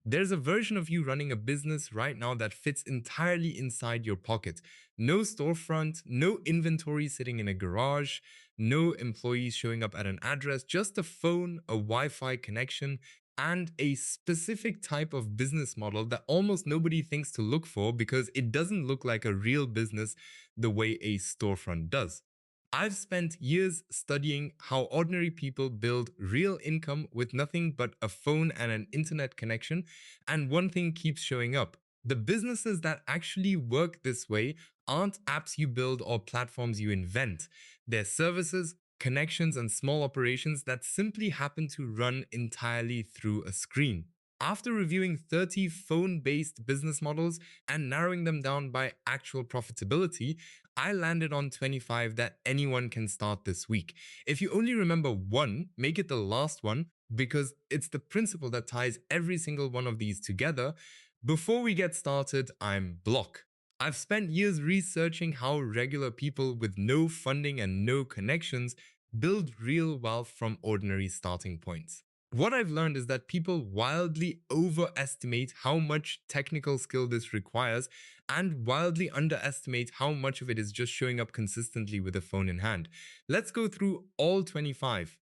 There's a version of you running a business right now that fits entirely inside your pocket. No storefront, no inventory sitting in a garage, no employees showing up at an address, just a phone, a Wi Fi connection, and a specific type of business model that almost nobody thinks to look for because it doesn't look like a real business the way a storefront does. I've spent years studying how ordinary people build real income with nothing but a phone and an internet connection, and one thing keeps showing up. The businesses that actually work this way aren't apps you build or platforms you invent. They're services, connections, and small operations that simply happen to run entirely through a screen. After reviewing 30 phone based business models and narrowing them down by actual profitability, I landed on 25 that anyone can start this week. If you only remember one, make it the last one because it's the principle that ties every single one of these together. Before we get started, I'm Block. I've spent years researching how regular people with no funding and no connections build real wealth from ordinary starting points. What I've learned is that people wildly overestimate how much technical skill this requires and wildly underestimate how much of it is just showing up consistently with a phone in hand. Let's go through all 25.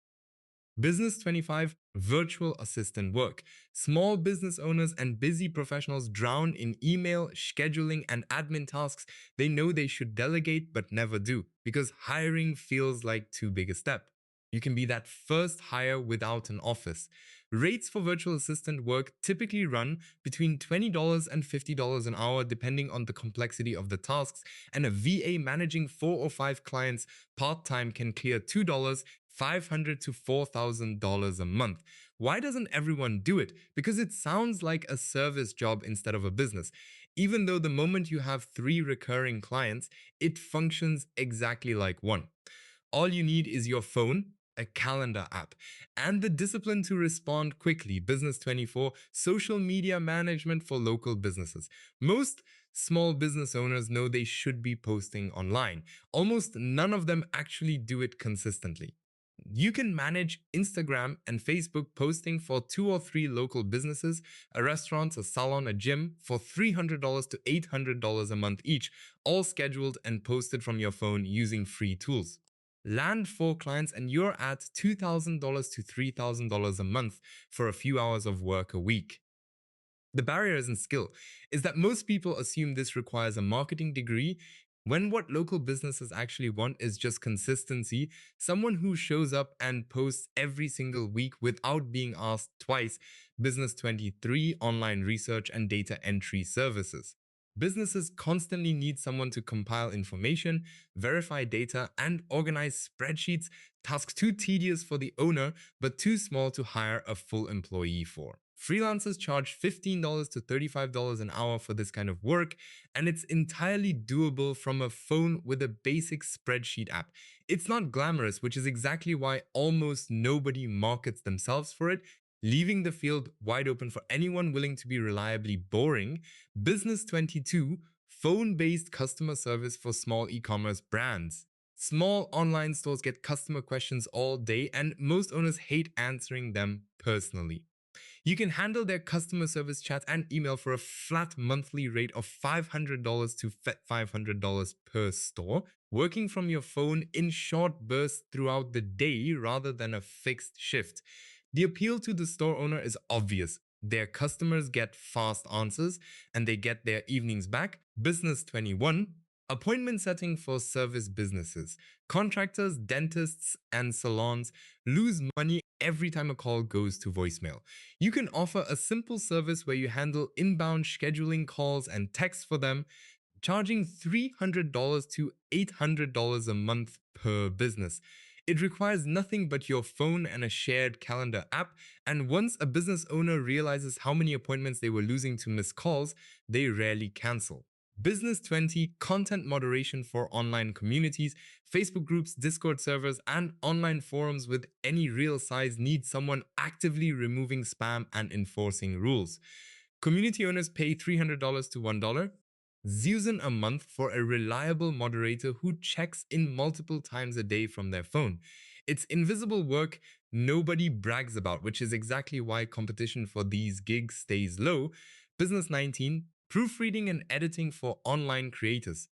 Business 25, virtual assistant work. Small business owners and busy professionals drown in email, scheduling, and admin tasks they know they should delegate but never do because hiring feels like too big a step. You can be that first hire without an office. Rates for virtual assistant work typically run between $20 and $50 an hour depending on the complexity of the tasks, and a VA managing 4 or 5 clients part-time can clear $2, $500 to $4,000 a month. Why doesn't everyone do it? Because it sounds like a service job instead of a business. Even though the moment you have 3 recurring clients, it functions exactly like one. All you need is your phone, a calendar app, and the discipline to respond quickly. Business 24, social media management for local businesses. Most small business owners know they should be posting online. Almost none of them actually do it consistently. You can manage Instagram and Facebook posting for 2 or 3 local businesses, a restaurant, a salon, a gym for $300 to $800 a month each, all scheduled and posted from your phone using free tools. Land 4 clients and you're at $2,000 to $3,000 a month for a few hours of work a week. The barrier isn't skill, is that most people assume this requires a marketing degree when what local businesses actually want is just consistency, someone who shows up and posts every single week without being asked twice. Business 23, online research and data entry services. Businesses constantly need someone to compile information, verify data, and organize spreadsheets, tasks too tedious for the owner but too small to hire a full employee for. Freelancers charge $15 to $35 an hour for this kind of work, and it's entirely doable from a phone with a basic spreadsheet app. It's not glamorous, which is exactly why almost nobody markets themselves for it, leaving the field wide open for anyone willing to be reliably boring. Business 22, phone based customer service for small e commerce brands. Small online stores get customer questions all day, and most owners hate answering them personally. You can handle their customer service chat and email for a flat monthly rate of $500 to $500 per store, working from your phone in short bursts throughout the day rather than a fixed shift. The appeal to the store owner is obvious. Their customers get fast answers and they get their evenings back. Business 21, appointment setting for service businesses. Contractors, dentists, and salons lose money every time a call goes to voicemail. You can offer a simple service where you handle inbound scheduling calls and texts for them, charging $300 to $800 a month per business. It requires nothing but your phone and a shared calendar app, and once a business owner realizes how many appointments they were losing to missed calls, they rarely cancel. Business 20, content moderation for online communities. Facebook groups, Discord servers, and online forums with any real size need someone actively removing spam and enforcing rules. Community owners pay $300 to $1 a month for a reliable moderator who checks in multiple times a day from their phone. It's invisible work nobody brags about, which is exactly why competition for these gigs stays low. Business 19, proofreading and editing for online creators.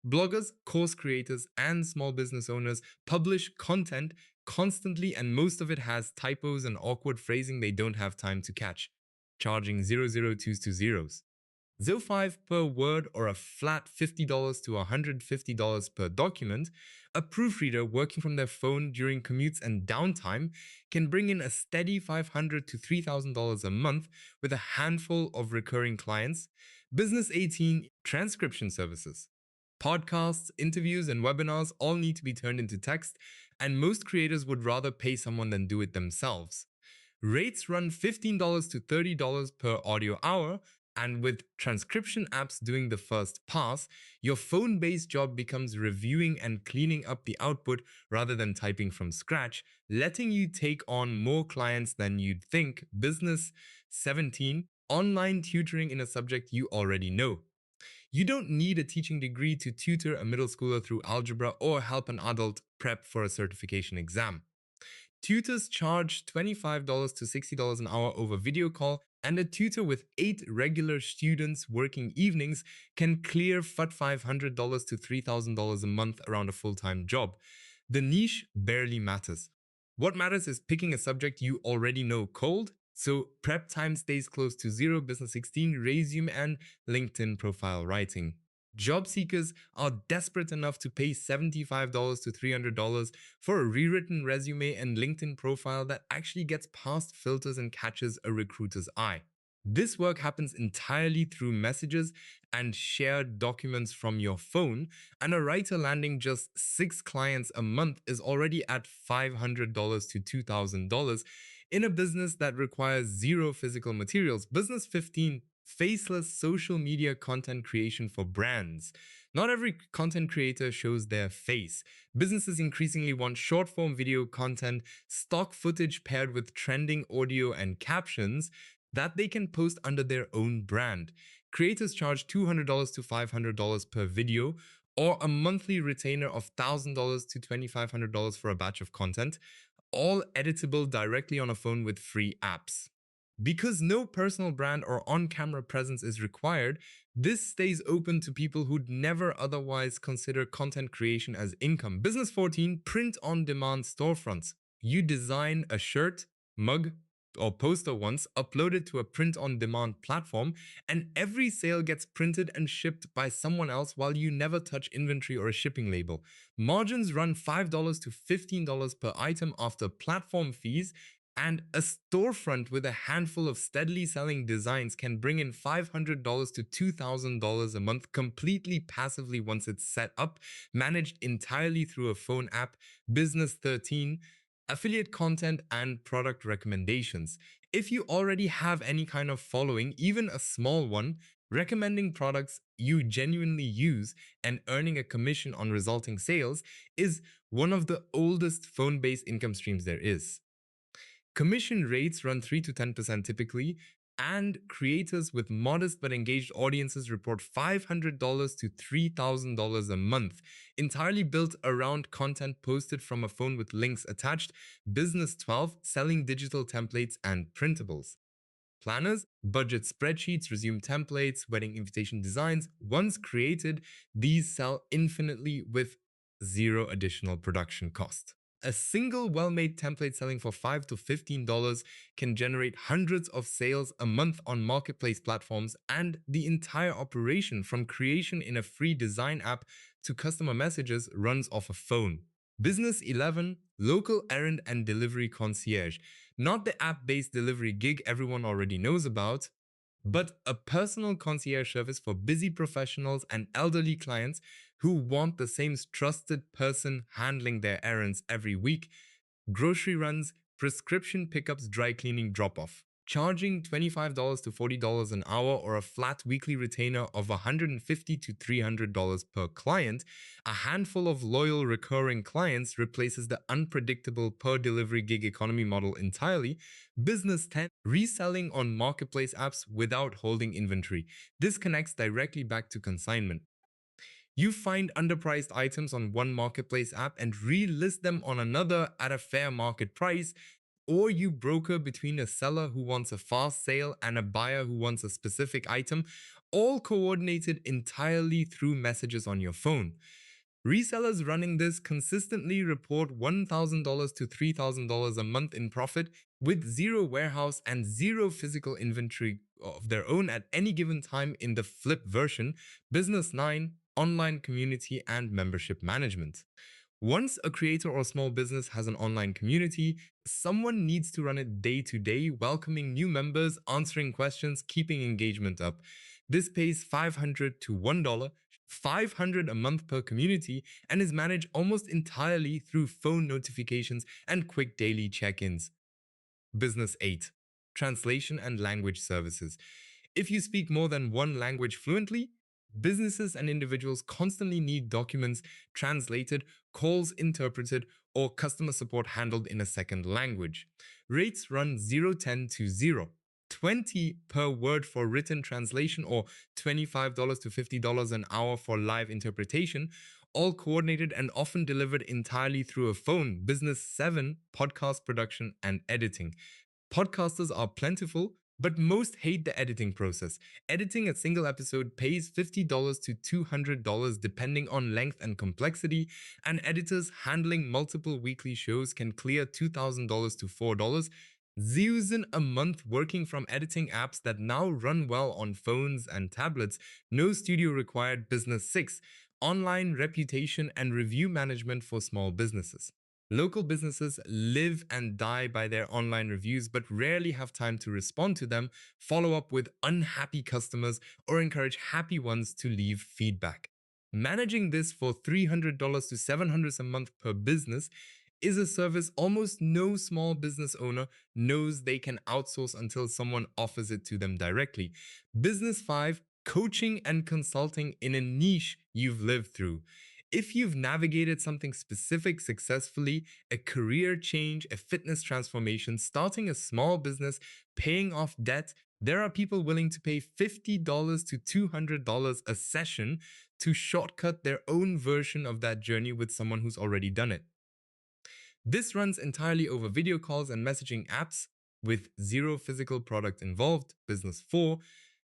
Bloggers, course creators, and small business owners publish content constantly, and most of it has typos and awkward phrasing they don't have time to catch, charging 002s to zeros. 0.5 per word or a flat $50 to $150 per document, a proofreader working from their phone during commutes and downtime can bring in a steady $500 to $3,000 a month with a handful of recurring clients. Business 18, transcription services. Podcasts, interviews, and webinars all need to be turned into text, and most creators would rather pay someone than do it themselves. Rates run $15 to $30 per audio hour, and with transcription apps doing the first pass, your phone based job becomes reviewing and cleaning up the output rather than typing from scratch, letting you take on more clients than you'd think. Business 17, online tutoring in a subject you already know. You don't need a teaching degree to tutor a middle schooler through algebra or help an adult prep for a certification exam. Tutors charge $25 to $60 an hour over video call, and a tutor with 8 regular students working evenings can clear $500 to $3,000 a month around a full-time job. The niche barely matters. What matters is picking a subject you already know cold, so prep time stays close to zero. Business 16, resume and LinkedIn profile writing. Job seekers are desperate enough to pay $75 to $300 for a rewritten resume and LinkedIn profile that actually gets past filters and catches a recruiter's eye. This work happens entirely through messages and shared documents from your phone, and a writer landing just 6 clients a month is already at $500 to $2,000 in a business that requires zero physical materials. Business 15, faceless social media content creation for brands. Not every content creator shows their face. Businesses increasingly want short form video content, stock footage paired with trending audio and captions that they can post under their own brand. Creators charge $200 to $500 per video, or a monthly retainer of $1,000 to $2,500 for a batch of content, all editable directly on a phone with free apps. Because no personal brand or on-camera presence is required, this stays open to people who'd never otherwise consider content creation as income. Business 14, print-on-demand storefronts. You design a shirt, mug, or poster once, upload it to a print-on-demand platform, and every sale gets printed and shipped by someone else while you never touch inventory or a shipping label. Margins run $5 to $15 per item after platform fees, and a storefront with a handful of steadily selling designs can bring in $500 to $2,000 a month completely passively once it's set up, managed entirely through a phone app. Business 13, affiliate content and product recommendations. If you already have any kind of following, even a small one, recommending products you genuinely use and earning a commission on resulting sales is one of the oldest phone-based income streams there is. Commission rates run 3 to 10% typically, and creators with modest but engaged audiences report $500 to $3,000 a month, entirely built around content posted from a phone with links attached. Business 12, selling digital templates and printables. Planners, budget spreadsheets, resume templates, wedding invitation designs. Once created, these sell infinitely with zero additional production cost. A single well-made template selling for $5 to $15 can generate hundreds of sales a month on marketplace platforms, and the entire operation from creation in a free design app to customer messages runs off a phone. Business 11, local errand and delivery concierge. Not the app-based delivery gig everyone already knows about, but a personal concierge service for busy professionals and elderly clients who want the same trusted person handling their errands every week. Grocery runs, prescription pickups, dry cleaning, drop-off. Charging $25 to $40 an hour or a flat weekly retainer of $150 to $300 per client, a handful of loyal recurring clients replaces the unpredictable per delivery gig economy model entirely. Business 10, reselling on marketplace apps without holding inventory. This connects directly back to consignment. You find underpriced items on one marketplace app and relist them on another at a fair market price. or you broker between a seller who wants a fast sale and a buyer who wants a specific item, all coordinated entirely through messages on your phone. Resellers running this consistently report $1,000 to $3,000 a month in profit with zero warehouse and zero physical inventory of their own at any given time in the flip version, Business 9, online community, and membership management. Once a creator or small business has an online community, someone needs to run it day to day, welcoming new members, answering questions, keeping engagement up. This pays $500 to $1, $500 a month per community, and is managed almost entirely through phone notifications and quick daily check-ins. Business 8. Translation and language services. If you speak more than one language fluently, businesses and individuals constantly need documents translated, calls interpreted, or customer support handled in a second language. Rates run 0.10 to 0. 20 per word for written translation or $25 to $50 an hour for live interpretation, all coordinated and often delivered entirely through a phone. Business 7, podcast production and editing. Podcasters are plentiful, but most hate the editing process. Editing a single episode pays $50 to $200 depending on length and complexity, and editors handling multiple weekly shows can clear $2,000 to $4,000 a month working from editing apps that now run well on phones and tablets. No studio required. Business 6. Online reputation and review management for small businesses. Local businesses live and die by their online reviews, but rarely have time to respond to them, follow up with unhappy customers, or encourage happy ones to leave feedback. Managing this for $300 to $700 a month per business is a service almost no small business owner knows they can outsource until someone offers it to them directly. Business 5. Coaching and consulting in a niche you've lived through. If you've navigated something specific successfully, a career change, a fitness transformation, starting a small business, paying off debt, there are people willing to pay $50 to $200 a session to shortcut their own version of that journey with someone who's already done it. This runs entirely over video calls and messaging apps with zero physical product involved. Business 4.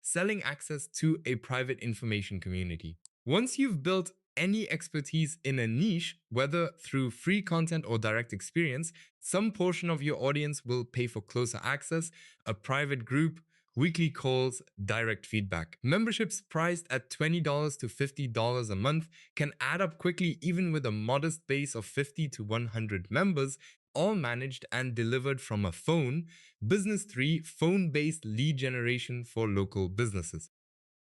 Selling access to a private information community. Once you've built any expertise in a niche, whether through free content or direct experience, some portion of your audience will pay for closer access, a private group, weekly calls, direct feedback. Memberships priced at $20 to $50 a month can add up quickly even with a modest base of 50 to 100 members, all managed and delivered from a phone. Business 3. Phone-based lead generation for local businesses.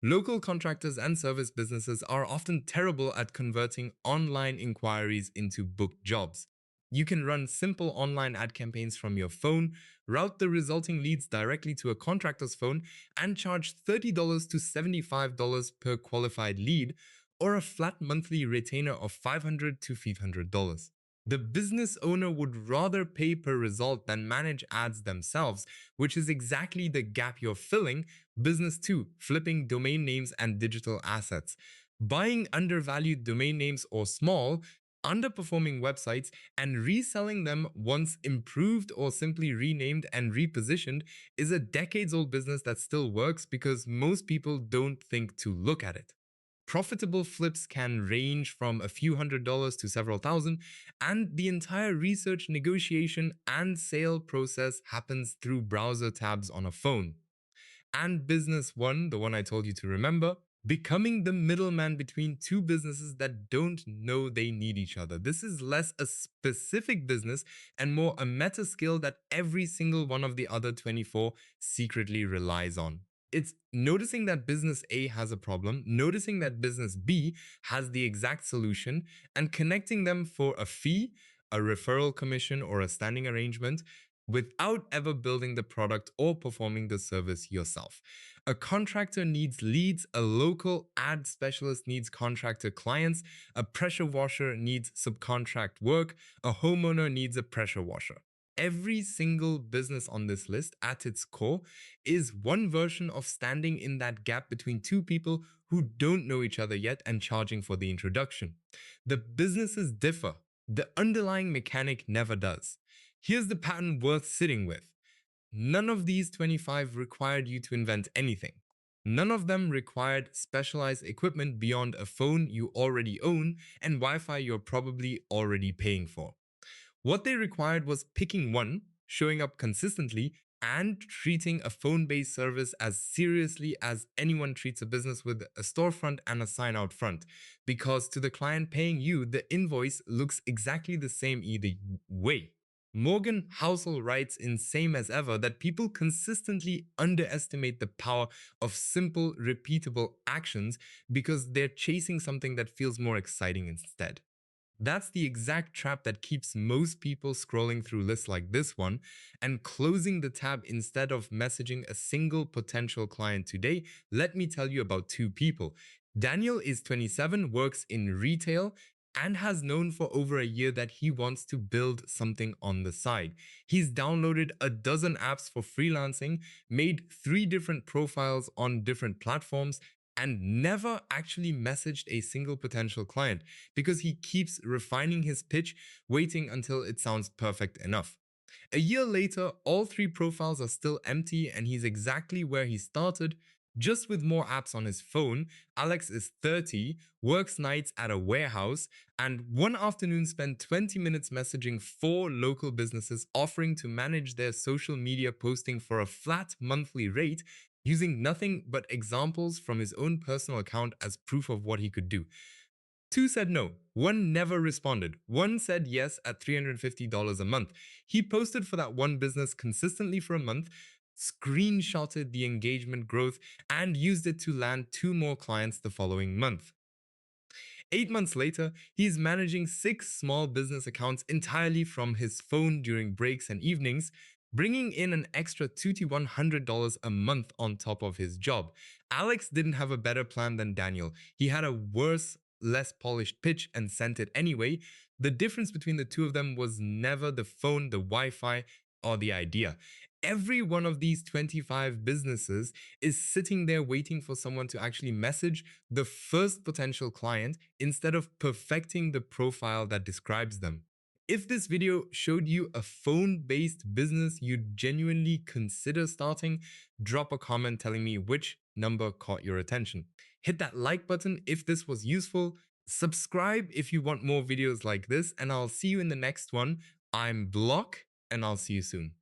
Local contractors and service businesses are often terrible at converting online inquiries into booked jobs. You can run simple online ad campaigns from your phone, route the resulting leads directly to a contractor's phone, and charge $30 to $75 per qualified lead, or a flat monthly retainer of $500 to $500. The business owner would rather pay per result than manage ads themselves, which is exactly the gap you're filling. Business 2. Flipping domain names and digital assets. Buying undervalued domain names or small, underperforming websites and reselling them once improved or simply renamed and repositioned is a decades-old business that still works because most people don't think to look at it. Profitable flips can range from a few $100s to several thousand, and the entire research, negotiation, and sale process happens through browser tabs on a phone. And business 1, the one I told you to remember, becoming the middleman between two businesses that don't know they need each other. This is less a specific business and more a meta skill that every single one of the other 24 secretly relies on. It's noticing that business A has a problem, noticing that business B has the exact solution, and connecting them for a fee, a referral commission, or a standing arrangement without ever building the product or performing the service yourself. A contractor needs leads, a local ad specialist needs contractor clients, a pressure washer needs subcontract work, a homeowner needs a pressure washer. Every single business on this list at its core is one version of standing in that gap between two people who don't know each other yet and charging for the introduction. The businesses differ. The underlying mechanic never does. Here's the pattern worth sitting with. None of these 25 required you to invent anything. None of them required specialized equipment beyond a phone you already own and Wi Fi you're probably already paying for. What they required was picking one, showing up consistently, and treating a phone based service as seriously as anyone treats a business with a storefront and a sign out front. Because to the client paying you, the invoice looks exactly the same either way. Morgan Housel writes in Same as Ever that people consistently underestimate the power of simple, repeatable actions because they're chasing something that feels more exciting instead. That's the exact trap that keeps most people scrolling through lists like this one and closing the tab instead of messaging a single potential client today. Let me tell you about two people. Daniel is 27, works in retail, and has known for over a year that he wants to build something on the side. He's downloaded a dozen apps for freelancing, made 3 different profiles on different platforms, and never actually messaged a single potential client because he keeps refining his pitch, waiting until it sounds perfect enough. A year later, all 3 profiles are still empty and he's exactly where he started, just with more apps on his phone. Alex is 30, works nights at a warehouse, and one afternoon spent 20 minutes messaging 4 local businesses offering to manage their social media posting for a flat monthly rate, using nothing but examples from his own personal account as proof of what he could do. 2 said no. 1 never responded. 1 said yes at $350 a month. He posted for that one business consistently for a month, screenshotted the engagement growth, and used it to land 2 more clients the following month. 8 months later, he's managing 6 small business accounts entirely from his phone during breaks and evenings, bringing in an extra $2,100 a month on top of his job. Alex didn't have a better plan than Daniel. He had a worse, less polished pitch and sent it anyway. The difference between the two of them was never the phone, the Wi Fi, or the idea. Every one of these 25 businesses is sitting there waiting for someone to actually message the first potential client instead of perfecting the profile that describes them. If this video showed you a phone-based business you'd genuinely consider starting, drop a comment telling me which number caught your attention. Hit that like button if this was useful, subscribe if you want more videos like this, and I'll see you in the next one. I'm Block, and I'll see you soon.